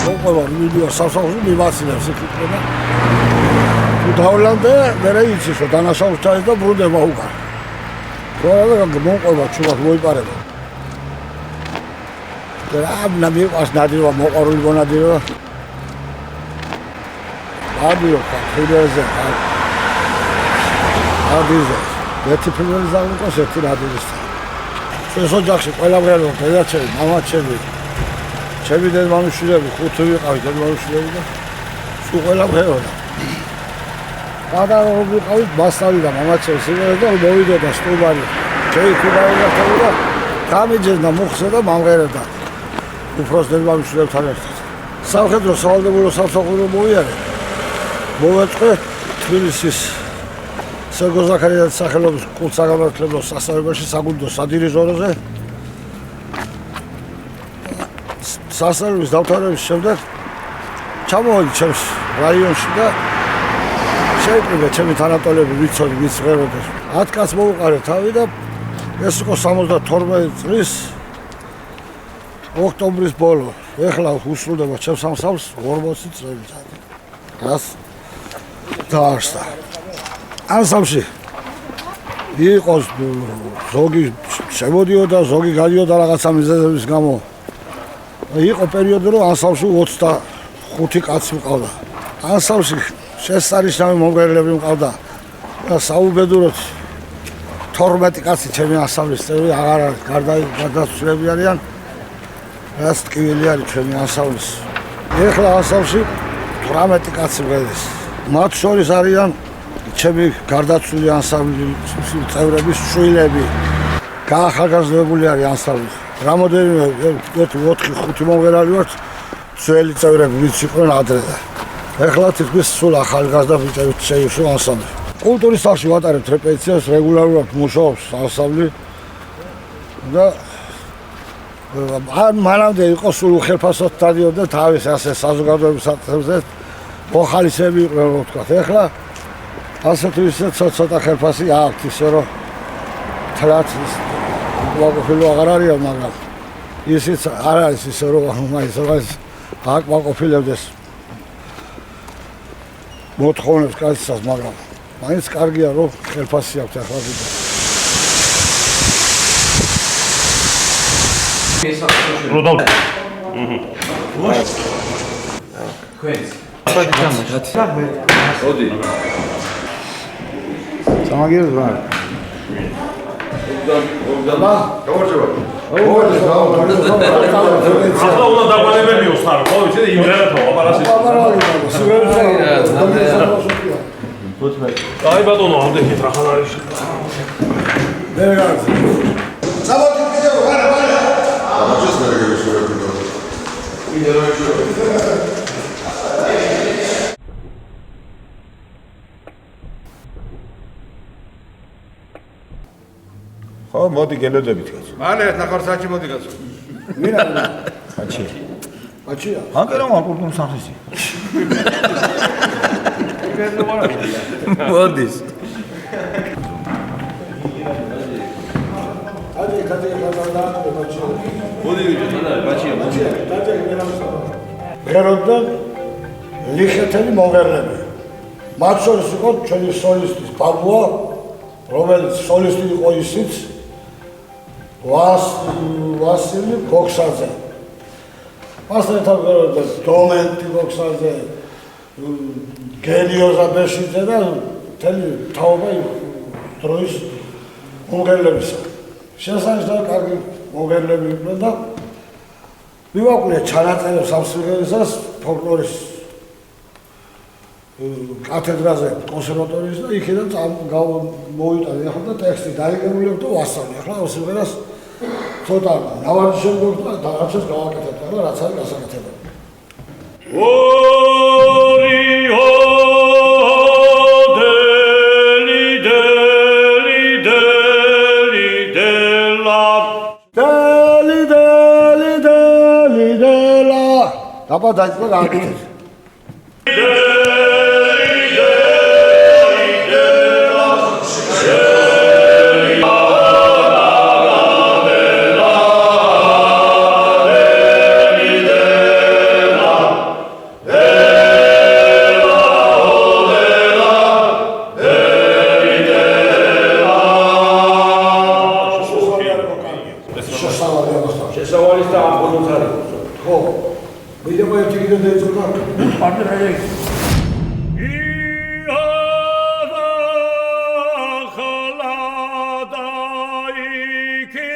მოყვება ვიდეო სასახური მივაცილებს იქნება. თუ დავლამდე მერე იცის რომ დანაშაულს ჩაის და ბრუნდება უკან. რა მოყვება ჩულად მოიპარება. და ამ მიყვას ნადირობა მოყარული მონადირობა. აბიო ხილეზე. აბიზე. ერთი პირველი ზაგუნკოს ერთი ნადირის. ეს ოჯახში ყველაფერი დედაჩები, მამაჩები, ჩემი დედმამიშვილები, ხუთი ვიყავით დედმამიშვილები და სულ ყველაფერი. გადარო ვიყავით მასწავლი და მამაჩებს იმერე და მოვიდოდა სტუმარი. შეიქუდაოდა და გამიჯერდა მოხსა და მომღერებდა. უფროს დედმამიშვილებთან ერთად. სამხედრო სავალდებულო სამსახურო მოვიარე. მოვეწყე თბილისის სერგო ზაქარიაძის სახელობის კულტსაგამართლებლო სასწავლებელში საგუნდო სადირიჟოროზე. სასწავლებლის დამთავრების შემდეგ ჩამოვედი ჩემს რაიონში და შეიკრიბე ჩემი თანატოლები ვიცოდი ვის ღეროდეს. 10 კაცს მოუყარე თავი და ეს იყო 72 წლის ოქტომბრის ბოლო. ეხლა უსრულდება ჩემს ამსავრს 40 წელი. რას დაარსდა. ანსამში იყოს ზოგი შემოდიოდა, ზოგი გადიოდა რაღაცა მიზეზების გამო. იყო პერიოდი რომ ანსამში 25 კაცი მყავდა. ანსამში შესანიშნავი მომღერლები მყავდა და საუბედუროთ 12 კაცი ჩემი ანსამბლის წევრი აღარ არის, გარდაცვლილები არიან. რაც ტკივილი არის ჩემი ანსამბლის. ეხლა ანსამში 18 კაცი მღერის. მათ შორის არიან ჩემი გარდაცვლილი ანსამბლის წევრების შვილები. გაახალგაზრდებული არის ანსამბლი. რამოდენიმე 4-5 მომღერალი ვართ ძველი წევრები ვინც იყვნენ ადრე. ეხლა თითქმის სულ ახალგაზრდა ბიჭებით შეიშვო ანსამბლი. კულტურის სახლში ვატარებთ რეპეტიციას, რეგულარულად მუშაობს ანსამბლი და მანამდე იყო სულ უხელფასოდ დადიოდა თავის ასე საზოგადოების საკითხებზე მოხალისეები იყვნენ რომ ვთქვათ. ეხლა ასე თუ ისე ცოტა ხელფასი აქვს ისე რომ თლათ უკმაყოფილო აღარ არიან, მაგრამ ისიც არ არის ისე რომ მაინც რაღაც აკმაყოფილებდეს მოთხოვნებს კაცსაც, მაგრამ მაინც კარგია რომ ხელფასი აქვს ახლა ვიდეო. როდავ. ქვენს. ოდი. სამაგიერს ვარ. ახლა უნდა დაგვანებებიო ხარო, ხო ვიცი და იმღერათო აპარასის. აი ბატონო, ამდენით რა ხარ არის? საბოთი ვიდეო ვარა. ამას მე გეშურები და. ხო, მოდი გელოდებით კაცო. მალე ნახარ საჭი მოდი კაცო. ვინ არის? კაცი. კაცია. აკერა აკურდონ სახისი. მოდის. მოდი ვიდეო, ბაჩია. ღეროდდა ლიხეთელი მომღერლები. მათ შორის იყო ჩვენი სოლისტი ბაბუა, რომელიც სოლისტი იყო ისიც ვასილი გოქსაძე. მასთან ღეროდდა დომენტი გოქსაძე, გენიოზა ბეშიძე და მთელი თაობა დროის მომღერლებისა. შესაძლოა კარგი მომღერლები იყვნენ და მივაკვლიეთ ჩანაწერებს ამ სიმღერისას ფოლკლორის კათედრაზე კონსერვატორიის და იქიდან მოვიტანე ახლა და ტექსტი დაიგებული და ვასწავლე. ახლა ამ სიმღერას ცოტა ნავარის შემდგომ და რაღაცას გავაკეთებ ახლა რაც არის გასაკეთებელი. აბა დაიწყო გააკეთეთ. ჩიქდა დაიწყო. პარტი რა იგი? Iada khalada iki